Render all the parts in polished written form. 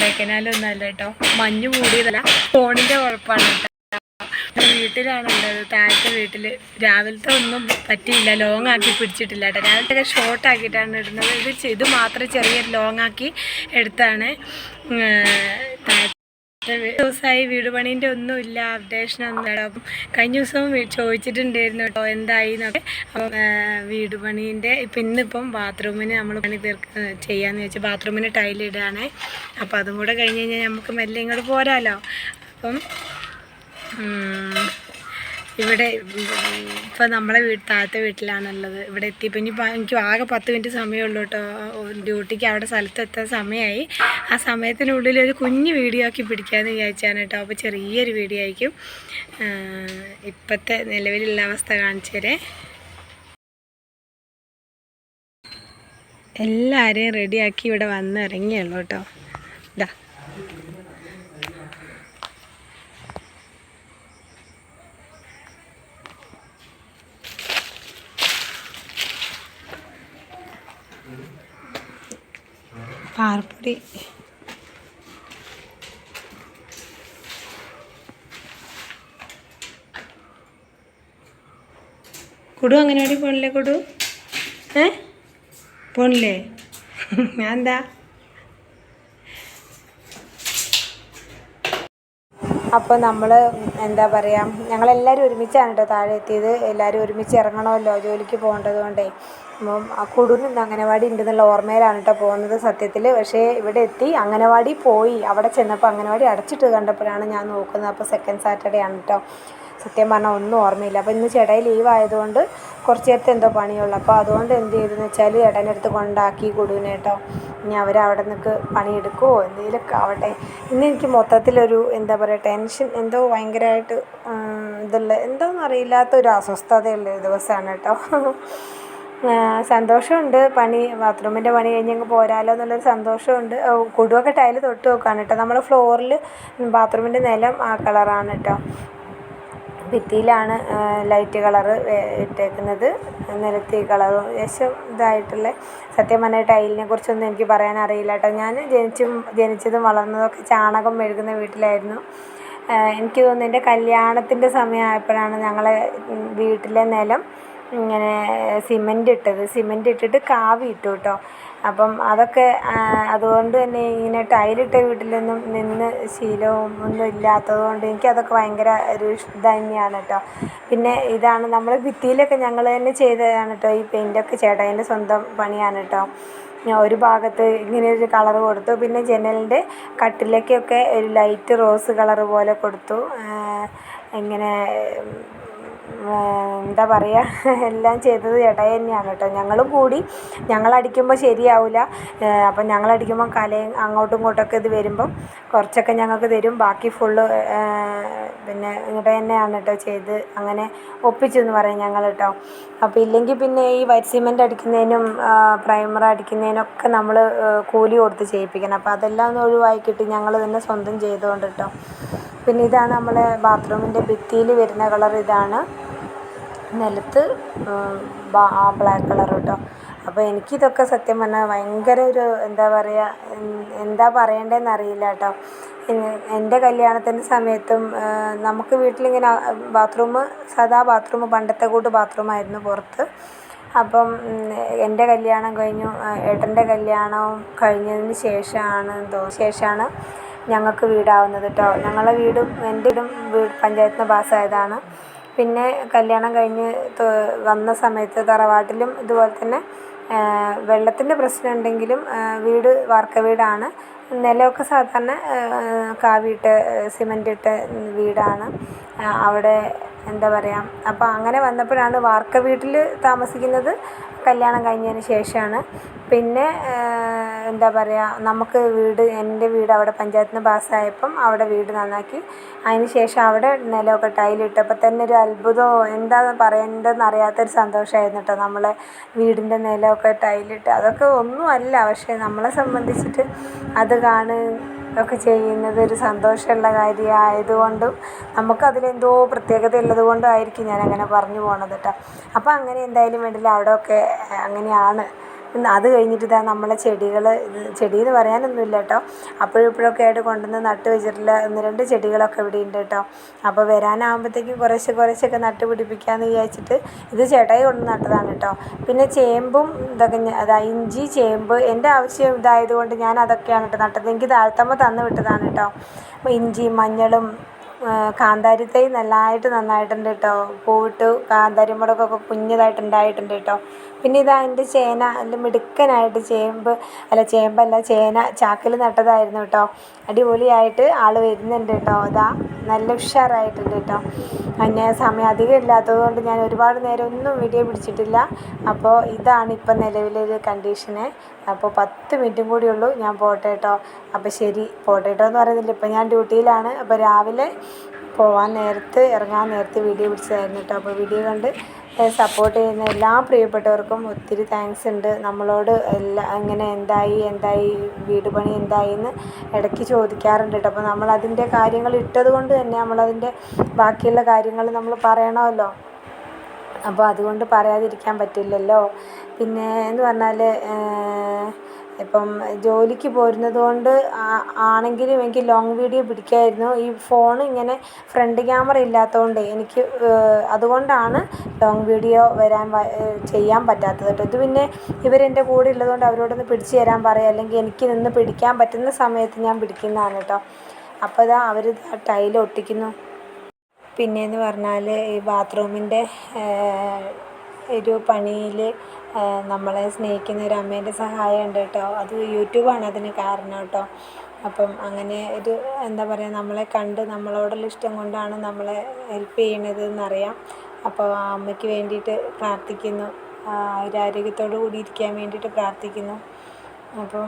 കൊടൈക്കനാലൊന്നും അല്ല കേട്ടോ, മഞ്ഞ് മൂടിയതല്ല, ഫോണിൻ്റെ കുഴപ്പമാണ് കേട്ടോ. വീട്ടിലാണുള്ളത്, താഴത്തെ വീട്ടിൽ. രാവിലത്തെ ഒന്നും പറ്റിയില്ല, ലോങ് ആക്കി പിടിച്ചിട്ടില്ല കേട്ടോ. രാവിലത്തെ ഷോർട്ട് ആക്കിയിട്ടാണ് ഇടുന്നത്. ഇത് മാത്രം ചെറിയൊരു ലോങ് ആക്കി എടുത്താണ്. ദിവസമായി വീട് പണീൻ്റെ ഒന്നുമില്ല, അപ്ഡേഷനൊന്നും ഇല്ല. അപ്പം കഴിഞ്ഞ ദിവസവും ചോദിച്ചിട്ടുണ്ടായിരുന്നു കേട്ടോ എന്തായി എന്നൊക്കെ. അപ്പം വീട് പണീൻ്റെ ഇന്നിപ്പം ബാത്റൂമിന് നമ്മൾ പണി ചെയ്യാമെന്ന് വെച്ചാൽ ബാത്റൂമിന് ടൈലിടുകയാണേ. അപ്പം അതും കൂടെ കഴിഞ്ഞ് കഴിഞ്ഞാൽ നമുക്ക് മെല്ലെ ഇങ്ങോട്ട് പോരാമല്ലോ. അപ്പം ഇവിടെ ഇപ്പം നമ്മളെ താഴത്തെ വീട്ടിലാണുള്ളത്. ഇവിടെ എത്തിയപ്പോൾ ഇനിയിപ്പോൾ എനിക്ക് ആകെ 10 മിനിറ്റ് സമയമുള്ളൂ കേട്ടോ ഡ്യൂട്ടിക്ക് അവിടെ സ്ഥലത്തെത്താൻ സമയമായി. ആ സമയത്തിനുള്ളിൽ ഒരു കുഞ്ഞ് വീഡിയോ ആക്കി പിടിക്കാമെന്ന് വിചാരിച്ചാണ് കേട്ടോ. അപ്പോൾ ചെറിയൊരു വീഡിയോ ആയിരിക്കും. ഇപ്പോഴത്തെ നിലവിലുള്ള അവസ്ഥ കാണിച്ചു തരേ. എല്ലാവരെയും റെഡിയാക്കി ഇവിടെ വന്ന് ഇറങ്ങിയുള്ളൂ കേട്ടോ. ഇതാ പാർപ്പൊടി. കൊടു അങ്ങനെയാടി പോണില്ലേ? കൊടു പോണില്ലേ? ഞാൻ എന്താ അപ്പോൾ നമ്മൾ എന്താ പറയുക, ഞങ്ങളെല്ലാവരും ഒരുമിച്ചാണ് കേട്ടോ താഴെ എത്തിയത്. എല്ലാവരും ഒരുമിച്ച് ഇറങ്ങണമല്ലോ ജോലിക്ക് പോകേണ്ടത് കൊണ്ടേ. അപ്പം ആ കുടുന്ന് അംഗനവാടി ഉണ്ടെന്നുള്ള ഓർമ്മയിലാണ് കേട്ടോ പോകുന്നത് സത്യത്തിൽ. പക്ഷേ ഇവിടെ എത്തി അംഗനവാടി പോയി. അവിടെ ചെന്നപ്പോൾ അംഗനവാടി അടച്ചിട്ട് കണ്ടപ്പോഴാണ് ഞാൻ നോക്കുന്നത്. അപ്പോൾ സെക്കൻഡ് സാറ്റർഡേ ആണ് കേട്ടോ. സത്യം പറഞ്ഞാൽ ഒന്നും ഓർമ്മയില്ല. അപ്പോൾ ഇന്ന് ചേട്ടായി ലീവ് ആയതുകൊണ്ട് കുറച്ച് നേരത്തെ എന്തോ പണിയുള്ളൂ. അപ്പോൾ അതുകൊണ്ട് എന്ത് ചെയ്തെന്ന് വെച്ചാൽ ഏട്ടൻ്റെ അടുത്ത് കൊണ്ടാക്കി കൊടുവിനെ കേട്ടോ. ഇനി അവരവിടെ നിന്നൊക്കെ പണിയെടുക്കുമോ എന്തെങ്കിലുമൊക്കെ ആവട്ടെ. ഇന്ന് എനിക്ക് മൊത്തത്തിലൊരു എന്താ പറയുക ടെൻഷൻ, എന്തോ ഭയങ്കരമായിട്ട് എന്തോന്നും അറിയില്ലാത്തൊരു അസ്വസ്ഥതയുള്ളൊരു ദിവസമാണ് കേട്ടോ. സന്തോഷമുണ്ട്, ബാത്റൂമിൻ്റെ പണി കഴിഞ്ഞങ്ങ് പോരാലോ എന്നുള്ളൊരു സന്തോഷമുണ്ട്. കൊടുവൊക്കെ ടൈല് തൊട്ട് നോക്കുകയാണ് കേട്ടോ. നമ്മുടെ ഫ്ലോറിൽ ബാത്റൂമിൻ്റെ നിലം ആ കളറാണ് കേട്ടോ. ഭിത്തിയിലാണ് ലൈറ്റ് കളറ് ഇട്ടേക്കുന്നത്, നിലത്ത് ഈ കളറും ലേശം ഇതായിട്ടുള്ള. സത്യം പറഞ്ഞാൽ ടൈലിനെ കുറിച്ചൊന്നും എനിക്ക് പറയാൻ അറിയില്ല കേട്ടോ. ഞാൻ ജനിച്ചതും വളർന്നതൊക്കെ ചാണകം മെഴുകുന്ന വീട്ടിലായിരുന്നു. എനിക്ക് തോന്നുന്നു എൻ്റെ കല്യാണത്തിൻ്റെ സമയമായപ്പോഴാണ് ഞങ്ങളെ വീട്ടിലെ നിലം ഇങ്ങനെ സിമൻ്റ് ഇട്ടിട്ട് കാവി ഇട്ടു കേട്ടോ. അപ്പം അതൊക്കെ അതുകൊണ്ട് തന്നെ ഇങ്ങനെ ടൈലിട്ട വീട്ടിലൊന്നും നിന്ന് ശീലവും ഒന്നും ഇല്ലാത്തത് കൊണ്ട് എനിക്കതൊക്കെ ഭയങ്കര ഒരു ഇത് തന്നെയാണ് കേട്ടോ. പിന്നെ ഇതാണ് നമ്മൾ ഭിത്തിയിലൊക്കെ ഞങ്ങൾ തന്നെ ചെയ്തതാണ് കേട്ടോ. ഈ പെയിൻ്റൊക്കെ ചേട്ടായിൻ്റെ സ്വന്തം പണിയാണ് കേട്ടോ. ഒരു ഭാഗത്ത് ഇങ്ങനെ ഒരു കളറ് കൊടുത്തു. പിന്നെ ജനലിൻ്റെ കട്ടിലേക്കൊക്കെ ഒരു ലൈറ്റ് റോസ് കളറ് പോലെ കൊടുത്തു. ഇങ്ങനെ എന്താ പറയുക, എല്ലാം ചെയ്തത് ചേട്ടായി തന്നെയാണ് കേട്ടോ. ഞങ്ങളും കൂടി ഞങ്ങളടിക്കുമ്പോൾ ശരിയാവില്ല. അപ്പം ഞങ്ങളടിക്കുമ്പം കലയും അങ്ങോട്ടും ഇങ്ങോട്ടൊക്കെ ഇത് വരുമ്പം കുറച്ചൊക്കെ ഞങ്ങൾക്ക് തരും, ബാക്കി ഫുള്ള് പിന്നെ ഇങ്ങോട്ട് തന്നെയാണ് കേട്ടോ ചെയ്ത് അങ്ങനെ ഒപ്പിച്ചെന്ന് പറയും ഞങ്ങൾ കേട്ടോ. അപ്പോൾ ഇല്ലെങ്കിൽ പിന്നെ ഈ വൈറ്റ് സിമെൻ്റ് അടിക്കുന്നതിനും പ്രൈമർ അടിക്കുന്നതിനൊക്കെ നമ്മൾ കൂലി കൊടുത്ത് ചെയ്യിപ്പിക്കണം. അപ്പോൾ അതെല്ലാം ഒന്ന് ഒഴിവാക്കിയിട്ട് ഞങ്ങൾ തന്നെ സ്വന്തം ചെയ്തുകൊണ്ട് കേട്ടോ. പിന്നെ ഇതാണ് നമ്മളെ ബാത്റൂമിൻ്റെ ഭിത്തിയിൽ വരുന്ന കളർ, ഇതാണ് നിലത്ത് ബ്ലാക്ക് കളർ കേട്ടോ. അപ്പോൾ എനിക്കിതൊക്കെ സത്യം പറഞ്ഞാൽ ഭയങ്കര ഒരു എന്താ പറയുക, എന്താ പറയേണ്ടതെന്ന് അറിയില്ല കേട്ടോ. എൻ്റെ കല്യാണത്തിൻ്റെ സമയത്തും നമുക്ക് വീട്ടിലിങ്ങനെ സാധാ ബാത്റൂം പണ്ടത്തെ കൂട്ട് ബാത്റൂമായിരുന്നു പുറത്ത്. അപ്പം എൻ്റെ കല്യാണം കഴിഞ്ഞു, ഏട്ടൻ്റെ കല്യാണവും കഴിഞ്ഞതിന് ശേഷമാണ് ഞങ്ങൾക്ക് വീടാവുന്നത് കേട്ടോ. ഞങ്ങളുടെ വീടും എൻ്റെ വീടും പഞ്ചായത്തിൽ നിന്ന് പാസ്സായതാണ്. പിന്നെ കല്യാണം കഴിഞ്ഞ് വന്ന സമയത്ത് തറവാട്ടിലും ഇതുപോലെ തന്നെ വെള്ളത്തിൻ്റെ പ്രശ്നം ഉണ്ടെങ്കിലും വീട് വാർക്ക വീടാണ്. നിലമൊക്കെ സാധാരണ കാവിയിട്ട് സിമൻ്റ് ഇട്ട വീടാണ്. അവിടെ എന്താ പറയുക, അപ്പോൾ അങ്ങനെ വന്നപ്പോഴാണ് വാർക്ക വീട്ടിൽ താമസിക്കുന്നത് കല്യാണം കഴിഞ്ഞതിന് ശേഷമാണ്. പിന്നെ എന്താ പറയുക, നമുക്ക് എൻ്റെ വീട് അവിടെ പഞ്ചായത്തിൽ നിന്ന് പാസ്സായപ്പം അവിടെ വീട് നന്നാക്കി. അതിന് ശേഷം അവിടെ നിലമൊക്കെ ടൈലിട്ടപ്പോൾ തന്നെ ഒരു അത്ഭുതമോ എന്താണെന്ന് പറയേണ്ടതെന്ന് അറിയാത്തൊരു സന്തോഷമായിരുന്നു കേട്ടോ. നമ്മളെ വീടിൻ്റെ നിലമൊക്കെ ടൈലിട്ട് അതൊക്കെ ഒന്നുമല്ല, പക്ഷേ നമ്മളെ സംബന്ധിച്ചിട്ട് അത് ഒക്കെ ചെയ്യുന്നത് ഒരു സന്തോഷമുള്ള കാര്യമായതുകൊണ്ടും നമുക്കതിലെന്തോ പ്രത്യേകത ഉള്ളത് കൊണ്ടുമായിരിക്കും ഞാനങ്ങനെ പറഞ്ഞു പോണത് കേട്ടോ. അപ്പോൾ അങ്ങനെ എന്തായാലും വേണ്ടില്ല, അവിടെയൊക്കെ അങ്ങനെയാണ് അത് കഴിഞ്ഞിട്ട് ഇതാ നമ്മളെ ചെടിയെന്ന് പറയാനൊന്നുമില്ല കേട്ടോ, അപ്പോഴും ഇപ്പോഴൊക്കെ ആയിട്ട് കൊണ്ടുവന്ന് നട്ട് വെച്ചിട്ടുള്ള 1-2 ചെടികളൊക്കെ ഇവിടെ ഉണ്ട് കേട്ടോ. അപ്പോൾ വരാനാകുമ്പോഴത്തേക്കും കുറേശ്ശെ നട്ട് പിടിപ്പിക്കാമെന്ന് വിചാരിച്ചിട്ട് ഇത് ചേട്ടായി കൊണ്ട് നട്ടതാണ് കേട്ടോ. പിന്നെ ചേമ്പും ഇതൊക്കെ ഇഞ്ചി, ചേമ്പ് എൻ്റെ ആവശ്യം ഇതായതുകൊണ്ട് ഞാൻ അതൊക്കെയാണ് കേട്ടോ നട്ടത്. എനിക്ക് താഴ്ത്തമ്മ തന്നു വിട്ടതാണ് കേട്ടോ. ഇഞ്ചിയും മഞ്ഞളും കാന്താരി തൈ നന്നായിട്ടുണ്ട് കേട്ടോ. പൂവിട്ട് കാന്താരി മുളകൊക്കെ കുഞ്ഞതായിട്ട് ഉണ്ടായിട്ടുണ്ട് കേട്ടോ. പിന്നെ ഇതാ എൻ്റെ ചേന നല്ല മിടുക്കനായിട്ട് ചേന ചാക്കിൽ നട്ടതായിരുന്നു കേട്ടോ. അടിപൊളിയായിട്ട് ആൾ വരുന്നുണ്ട് കേട്ടോ. ഇതാ നല്ല ഉഷാറായിട്ടുണ്ട് കേട്ടോ. പിന്നെ സമയം അധികം ഇല്ലാത്തത് കൊണ്ട് ഞാൻ ഒരുപാട് നേരം ഒന്നും വീഡിയോ പിടിച്ചിട്ടില്ല. അപ്പോൾ ഇതാണ് ഇപ്പം നിലവിലൊരു കണ്ടീഷന്. അപ്പോൾ 10 മിനിറ്റും കൂടി ഉള്ളൂ, ഞാൻ പോട്ടെ കേട്ടോ. അപ്പോൾ ശരി, പോട്ടെ കേട്ടോ എന്ന് പറയുന്നില്ല, ഇപ്പം ഞാൻ ഡ്യൂട്ടിയിലാണ്. അപ്പോൾ രാവിലെ ഇറങ്ങാൻ നേരത്ത് വീഡിയോ പിടിച്ചതായിരുന്നു കേട്ടോ. അപ്പോൾ വീഡിയോ കണ്ട് സപ്പോർട്ട് ചെയ്യുന്ന എല്ലാ പ്രിയപ്പെട്ടവർക്കും ഒത്തിരി താങ്ക്സ് ഉണ്ട്. നമ്മളോട് എങ്ങനെ എന്തായി വീട് പണി എന്തായിന്ന് ഇടയ്ക്ക് ചോദിക്കാറുണ്ട് കേട്ടോ. അപ്പോൾ നമ്മളതിൻ്റെ കാര്യങ്ങൾ ഇട്ടത് കൊണ്ട് തന്നെ നമ്മളതിൻ്റെ ബാക്കിയുള്ള കാര്യങ്ങൾ നമ്മൾ പറയണമല്ലോ. അപ്പോൾ അതുകൊണ്ട് പറയാതിരിക്കാൻ പറ്റില്ലല്ലോ. പിന്നെ എന്ന് പറഞ്ഞാൽ ഇപ്പം ജോലിക്ക് പോരുന്നത് കൊണ്ട് ആണെങ്കിലും എനിക്ക് ലോങ് വീഡിയോ പിടിക്കാമായിരുന്നു. ഈ ഫോൺ ഇങ്ങനെ ഫ്രണ്ട് ക്യാമറ ഇല്ലാത്തതുകൊണ്ട് എനിക്ക് അതുകൊണ്ടാണ് ലോങ് വീഡിയോ ചെയ്യാൻ പറ്റാത്തത് കേട്ടോ. ഇത് പിന്നെ ഇവരെൻ്റെ കൂടെ ഉള്ളതുകൊണ്ട് അവരോടൊന്ന് പിടിച്ചു തരാൻ പറയാം, അല്ലെങ്കിൽ എനിക്ക് നിന്ന് പിടിക്കാൻ പറ്റുന്ന സമയത്ത് ഞാൻ പിടിക്കുന്നതാണ് കേട്ടോ. അപ്പോൾ ഇതാ അവർ ടൈൽ ഒട്ടിക്കുന്നു. പിന്നെയെന്ന് പറഞ്ഞാൽ ഈ ബാത്റൂമിൻ്റെ ഒരു പണിയിൽ നമ്മളെ സ്നേഹിക്കുന്ന ഒരു അമ്മേൻ്റെ സഹായം ഉണ്ട് കേട്ടോ. അത് യൂട്യൂബാണ് അതിന് കാരണം കേട്ടോ. അപ്പം അങ്ങനെ ഒരു എന്താ പറയുക, നമ്മളെ കണ്ട് നമ്മളോടുള്ള ഇഷ്ടം കൊണ്ടാണ് നമ്മളെ ഹെൽപ്പ് ചെയ്യണത് എന്നറിയാം. അപ്പോൾ ആ അമ്മയ്ക്ക് വേണ്ടിയിട്ട് പ്രാർത്ഥിക്കുന്നു, ആരോഗ്യത്തോടു കൂടി ഇരിക്കാൻ വേണ്ടിയിട്ട് പ്രാർത്ഥിക്കുന്നു. അപ്പോൾ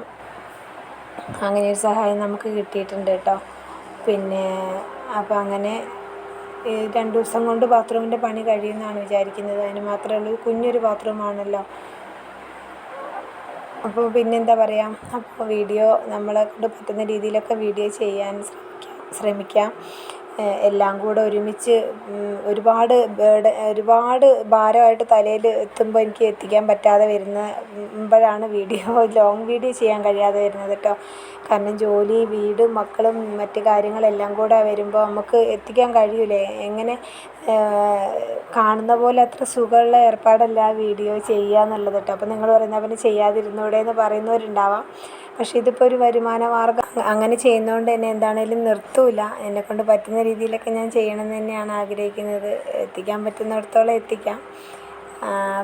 അങ്ങനെ ഒരു സഹായം നമുക്ക് കിട്ടിയിട്ടുണ്ട് കേട്ടോ. പിന്നെ അപ്പോൾ അങ്ങനെ 2 ദിവസം കൊണ്ട് ബാത്റൂമിൻ്റെ പണി കഴിയുമെന്നാണ് വിചാരിക്കുന്നത്. അതിന് മാത്രമേ ഉള്ളൂ, കുഞ്ഞൊരു ബാത്റൂമാണല്ലോ. അപ്പോൾ പിന്നെന്താ പറയുക, അപ്പോൾ വീഡിയോ നമ്മളെ കൊണ്ട് പറ്റുന്ന രീതിയിലൊക്കെ വീഡിയോ ചെയ്യാൻ ശ്രമിക്കാം. എല്ലാം കൂടെ ഒരുമിച്ച് ഒരുപാട് ഭാരമായിട്ട് തലയിൽ എത്തുമ്പോൾ എനിക്ക് എത്തിക്കാൻ പറ്റാതെ വരുമ്പോഴാണ് ലോങ് വീഡിയോ ചെയ്യാൻ കഴിയാതെ വരുന്നത് കേട്ടോ. കാരണം ജോലി, വീട്, മക്കളും മറ്റ് കാര്യങ്ങളെല്ലാം കൂടെ വരുമ്പോൾ നമുക്ക് എത്തിക്കാൻ കഴിയില്ലേ. എങ്ങനെ കാണുന്ന പോലെ അത്ര സുഖമുള്ള ഏർപ്പാടല്ല വീഡിയോ ചെയ്യുക എന്നുള്ളത് കേട്ടോ. അപ്പോൾ നിങ്ങൾ പറയുന്നത് അവന് ചെയ്യാതിരുന്നൂടെ എന്ന് പറയുന്നവരുണ്ടാവാം. പക്ഷേ ഇതിപ്പോൾ ഒരു വരുമാന മാർഗ്ഗം. അങ്ങനെ ചെയ്യുന്നതുകൊണ്ട് തന്നെ എന്താണേലും നിർത്തൂല. എന്നെക്കൊണ്ട് പറ്റുന്ന രീതിയിലൊക്കെ ഞാൻ ചെയ്യണമെന്ന് തന്നെയാണ് ആഗ്രഹിക്കുന്നത്. എത്തിക്കാൻ പറ്റുന്നിടത്തോളം എത്തിക്കാം.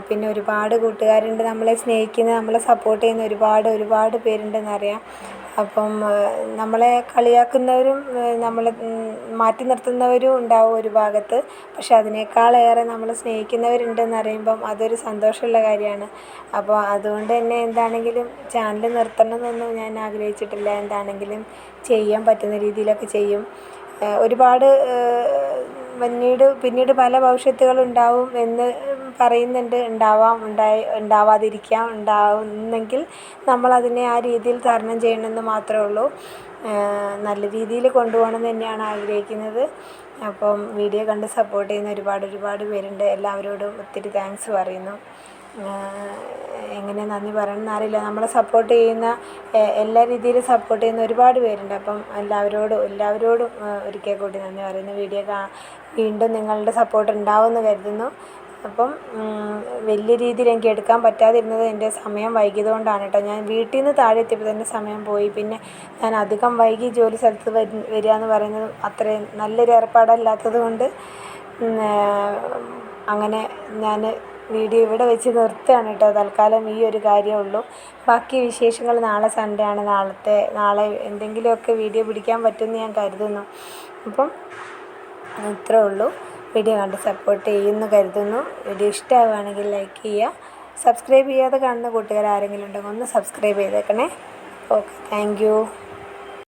പിന്നെ ഒരുപാട് കൂട്ടുകാരുണ്ട്, നമ്മളെ സ്നേഹിക്കുന്ന, നമ്മളെ സപ്പോർട്ട് ചെയ്യുന്ന ഒരുപാട് പേരുണ്ടെന്നറിയാം. അപ്പം നമ്മളെ കളിയാക്കുന്നവരും നമ്മളെ മാറ്റി നിർത്തുന്നവരും ഉണ്ടാവും ഒരു ഭാഗത്ത്. പക്ഷെ അതിനേക്കാളേറെ നമ്മളെ സ്നേഹിക്കുന്നവരുണ്ടെന്ന് അറിയുമ്പം അതൊരു സന്തോഷമുള്ള കാര്യമാണ്. അപ്പോൾ അതുകൊണ്ട് തന്നെ എന്താണെങ്കിലും ചാനൽ നിർത്തണമെന്നൊന്നും ഞാൻ ആഗ്രഹിച്ചിട്ടില്ല. എന്താണെങ്കിലും ചെയ്യാൻ പറ്റുന്ന രീതിയിലൊക്കെ ചെയ്യും. ഒരുപാട് പിന്നീട് പല ഭവിഷ്യത്തുകളുണ്ടാവും എന്ന് പറയുന്നുണ്ട്. ഉണ്ടാവാതിരിക്കാം. ഉണ്ടാവുന്നെങ്കിൽ നമ്മളതിനെ ആ രീതിയിൽ തരണം ചെയ്യണമെന്ന് മാത്രമേ ഉള്ളൂ. നല്ല രീതിയിൽ കൊണ്ടുപോകണം തന്നെയാണ് ആഗ്രഹിക്കുന്നത്. അപ്പം വീഡിയോ കണ്ട് സപ്പോർട്ട് ചെയ്യുന്ന ഒരുപാട് പേരുണ്ട്. എല്ലാവരോടും ഒത്തിരി താങ്ക്സ് പറയുന്നു. എങ്ങനെ നന്ദി പറയണമെന്ന് അറിയില്ല. നമ്മളെ സപ്പോർട്ട് ചെയ്യുന്ന എല്ലാ രീതിയിലും സപ്പോർട്ട് ചെയ്യുന്ന ഒരുപാട് പേരുണ്ട്. അപ്പം എല്ലാവരോടും ഒരിക്കൽ കൂടി നന്ദി പറയുന്നു. വീണ്ടും നിങ്ങളുടെ സപ്പോർട്ട് ഉണ്ടാവുമെന്ന് കരുതുന്നു. അപ്പം വലിയ രീതിയിൽ എനിക്ക് എടുക്കാൻ പറ്റാതിരുന്നത് എൻ്റെ സമയം വൈകിയത് കൊണ്ടാണ് കേട്ടോ. ഞാൻ വീട്ടിൽ നിന്ന് താഴെ എത്തിയപ്പോൾ തന്നെ സമയം പോയി. പിന്നെ ഞാൻ അധികം വൈകി ജോലി സ്ഥലത്ത് വരിക എന്ന് പറയുന്നത് അത്രയും നല്ലൊരു ഏർപ്പാടല്ലാത്തത് കൊണ്ട് അങ്ങനെ ഞാൻ വീഡിയോ ഇവിടെ വെച്ച് നിർത്തുകയാണ് കേട്ടോ. തൽക്കാലം ഈ ഒരു കാര്യമേ ഉള്ളൂ. ബാക്കി വിശേഷങ്ങൾ നാളെ സൺഡേ ആണ്. നാളെ എന്തെങ്കിലുമൊക്കെ വീഡിയോ പിടിക്കാൻ പറ്റുമെന്ന് ഞാൻ കരുതുന്നു. അപ്പം ഇത്രേ ഉള്ളൂ. വീഡിയോ കണ്ട് സപ്പോർട്ട് ചെയ്യുമെന്ന് കരുതുന്നു. വീഡിയോ ഇഷ്ടമാവുകയാണെങ്കിൽ ലൈക്ക് ചെയ്യുക. സബ്സ്ക്രൈബ് ചെയ്യാതെ കാണുന്ന കൂട്ടുകാർ ആരെങ്കിലും ഉണ്ടെങ്കിൽ ഒന്ന് സബ്സ്ക്രൈബ് ചെയ്തേക്കണേ. Okay, thank you.